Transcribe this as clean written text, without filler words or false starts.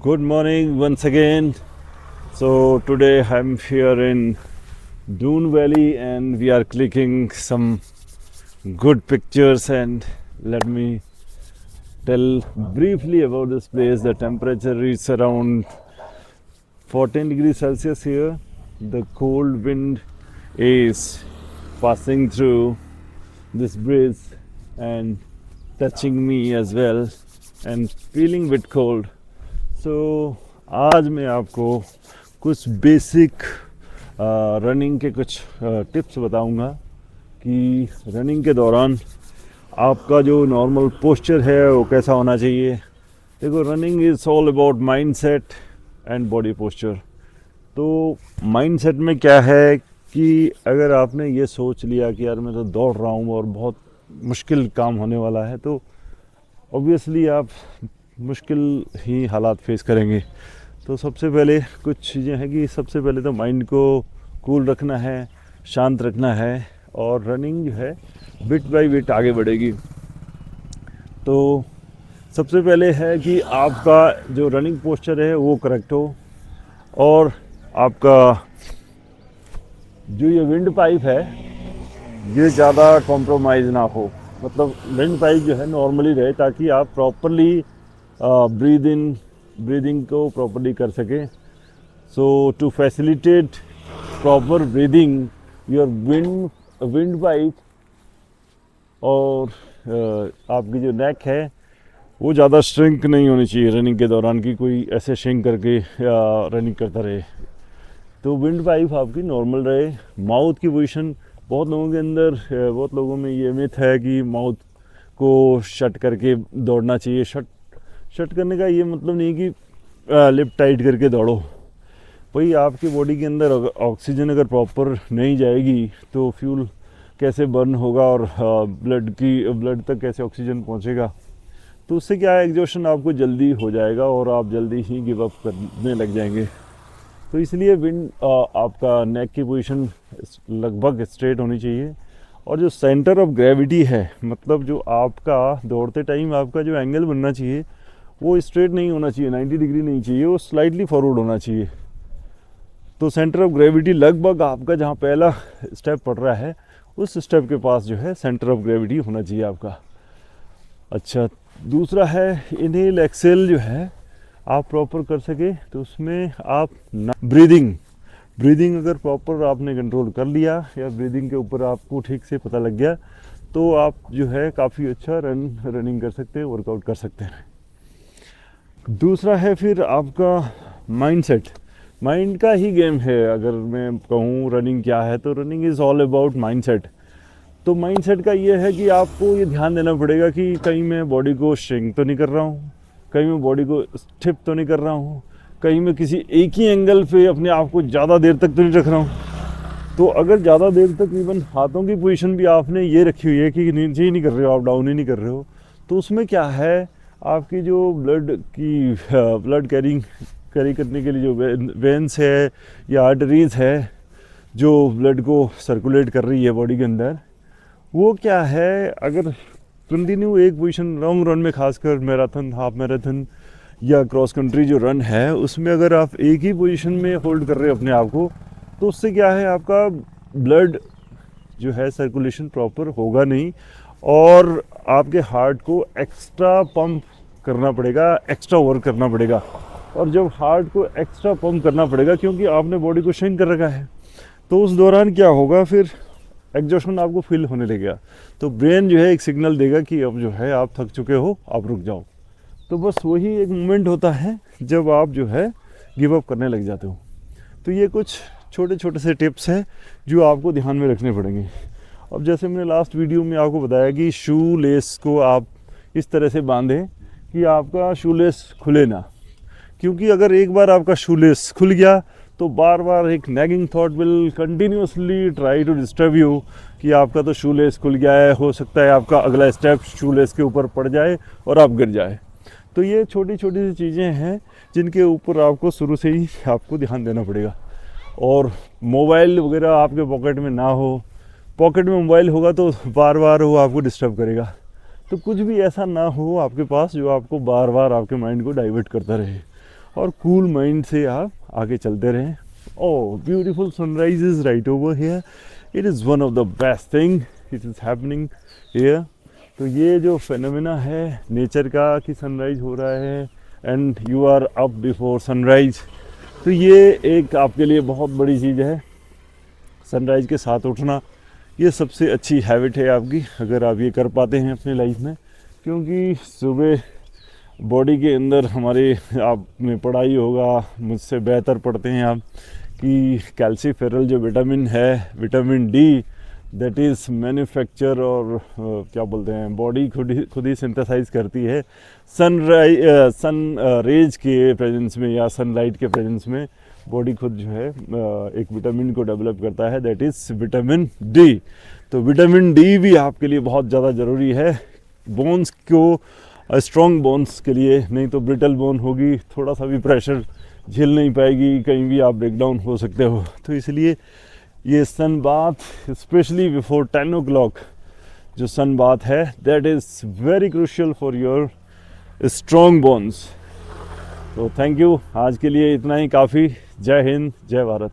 Good morning once again. So today I'm here in Dune Valley and we are clicking some good pictures, and let me tell briefly about this place. The temperature is around 14 degrees Celsius here. The cold wind is passing through this bridge and touching me as well and feeling bit cold. सो आज मैं आपको कुछ basic running के कुछ tips बताऊंगा कि running के दौरान आपका जो नॉर्मल पोस्चर है वो कैसा होना चाहिए। देखो, running is all about mindset and body posture. तो माइंडसेट में क्या है कि अगर आपने ये सोच लिया कि यार मैं तो दौड़ रहा हूँ और बहुत मुश्किल काम होने वाला है, तो ऑब्वियसली आप मुश्किल ही हालात फेस करेंगे। तो सबसे पहले कुछ चीज़ें हैं कि सबसे पहले तो माइंड को कूल रखना है, शांत रखना है, और रनिंग जो है बिट बाय बिट आगे बढ़ेगी। तो सबसे पहले है कि आपका जो रनिंग पोस्चर है वो करेक्ट हो, और आपका जो ये विंड पाइप है ये ज़्यादा कॉम्प्रोमाइज़ ना हो। मतलब विंड पाइप जो है नॉर्मली रहे ताकि आप प्रॉपरली ब्रीदिंग को प्रॉपरली कर सके। So to facilitate proper breathing, your windpipe और आपकी जो नेक है वो ज़्यादा श्रिंक नहीं होनी चाहिए रनिंग के दौरान, कि कोई ऐसे श्रिंक करके रनिंग करता रहे। तो विंड पाइप आपकी नॉर्मल रहे। माउथ की पोजीशन, बहुत लोगों के अंदर, बहुत लोगों में ये मिथ है कि माउथ को शट करके दौड़ना चाहिए। शट करने का ये मतलब नहीं कि लिप टाइट करके दौड़ो। वही आपकी बॉडी के अंदर ऑक्सीजन अगर प्रॉपर नहीं जाएगी तो फ्यूल कैसे बर्न होगा और ब्लड तक कैसे ऑक्सीजन पहुंचेगा। तो उससे क्या है, एग्जॉशन आपको जल्दी हो जाएगा और आप जल्दी ही गिव अप करने लग जाएंगे। तो इसलिए आपका नेक की पोजीशन लगभग स्ट्रेट होनी चाहिए, और जो सेंटर ऑफ ग्रेविटी है, मतलब जो आपका दौड़ते टाइम आपका जो एंगल बनना चाहिए वो स्ट्रेट नहीं होना चाहिए, 90 डिग्री नहीं चाहिए, वो स्लाइटली फॉरवर्ड होना चाहिए। तो सेंटर ऑफ ग्रेविटी लगभग आपका जहाँ पहला स्टेप पड़ रहा है उस स्टेप के पास जो है सेंटर ऑफ ग्रेविटी होना चाहिए आपका। अच्छा, दूसरा है इनहेल एक्सेल जो है आप प्रॉपर कर सके तो उसमें आप ब्रीदिंग अगर प्रॉपर आपने कंट्रोल कर लिया या ब्रीदिंग के ऊपर आपको ठीक से पता लग गया तो आप जो है काफ़ी अच्छा रनिंग कर सकते हैं, वर्कआउट कर सकते हैं। दूसरा है फिर आपका माइंडसेट। माइंड का ही गेम है। अगर मैं कहूँ रनिंग क्या है, तो running is all about mindset. तो माइंडसेट का ये है कि आपको ये ध्यान देना पड़ेगा कि कहीं मैं बॉडी को श्रिंक तो नहीं कर रहा हूँ, कहीं मैं बॉडी को स्टिफ तो नहीं कर रहा हूँ, कहीं मैं किसी एक ही एंगल पे अपने आप को ज़्यादा देर तक तो नहीं रख रहा हूँ। तो अगर ज़्यादा देर तक इवन हाथों की पोजीशन भी आपने ये रखी हुई है कि नीचे ही नहीं कर रहे हो, आप डाउन ही नहीं कर रहे हो, तो उसमें क्या है, आपकी जो ब्लड कैरी करने के लिए जो वेन्स है या आर्टरीज है जो ब्लड को सर्कुलेट कर रही है बॉडी के अंदर, वो क्या है, अगर कंटिन्यू एक पोजीशन लॉन्ग रन में, खासकर मैराथन, हाफ मैराथन या क्रॉस कंट्री जो रन है उसमें अगर आप एक ही पोजीशन में होल्ड कर रहे हो अपने आप को, तो उससे क्या है, आपका ब्लड जो है सर्कुलेशन प्रॉपर होगा नहीं, और आपके हार्ट को एक्स्ट्रा पंप करना पड़ेगा, एक्स्ट्रा वर्क करना पड़ेगा। और जब हार्ट को एक्स्ट्रा पंप करना पड़ेगा क्योंकि आपने बॉडी को श्रिंक कर रखा है, तो उस दौरान क्या होगा, फिर एग्जॉशन आपको फील होने लगेगा। तो ब्रेन जो है एक सिग्नल देगा कि अब जो है आप थक चुके हो, आप रुक जाओ। तो बस वही एक मोमेंट होता है जब आप जो है गिव अप करने लग जाते हो। तो ये कुछ छोटे छोटे से टिप्स हैं जो आपको ध्यान में रखने पड़ेंगे। अब जैसे मैंने लास्ट वीडियो में आपको बताया कि शू लेस को आप इस तरह से बांधें कि आपका शू लेस खुले ना, क्योंकि अगर एक बार आपका शू लेस खुल गया तो बार बार एक nagging thought will continuously try to disturb you कि आपका तो शू लेस खुल गया है, हो सकता है आपका अगला स्टेप शू लेस के ऊपर पड़ जाए और आप गिर जाए। तो ये छोटी छोटी सी चीज़ें हैं जिनके ऊपर आपको शुरू से ही आपको ध्यान देना पड़ेगा। और मोबाइल वगैरह आपके पॉकेट में ना हो, पॉकेट में मोबाइल होगा तो बार बार वो आपको डिस्टर्ब करेगा। तो कुछ भी ऐसा ना हो आपके पास जो आपको बार बार आपके माइंड को डाइवर्ट करता रहे। और कूल माइंड से आप आगे चलते रहें। Oh, beautiful sunrise is right over here, it is one of the best thing it is happening here. तो ये जो फेनोमेना है नेचर का कि सनराइज हो रहा है and you are up before sunrise, तो ये एक आपके लिए बहुत बड़ी चीज़ है। सनराइज के साथ उठना ये सबसे अच्छी हैबिट है आपकी, अगर आप ये कर पाते हैं अपनी लाइफ में। क्योंकि सुबह बॉडी के अंदर हमारे, आप में पढ़ाई होगा, मुझसे बेहतर पढ़ते हैं आप, कि कैल्सीफेरल जो विटामिन है, vitamin D, that is manufacture और क्या बोलते हैं, बॉडी खुद ही सिंथेसाइज करती है सन रेज के प्रेजेंस में या सनलाइट के प्रेजेंस में। बॉडी खुद जो है एक विटामिन को डेवलप करता है, दैट इज़ विटामिन डी। तो विटामिन डी भी आपके लिए बहुत ज़्यादा ज़रूरी है बोन्स को, स्ट्रॉन्ग बोन्स के लिए। नहीं तो ब्रिटल बोन होगी, थोड़ा सा भी प्रेशर झेल नहीं पाएगी, कहीं भी आप ब्रेकडाउन हो सकते हो। तो इसलिए ये sun bath specially before 10 o'clock जो सन बाथ है, that is very crucial for your strong bones. तो थैंक यू, आज के लिए इतना ही काफ़ी। जय हिंद, जय भारत।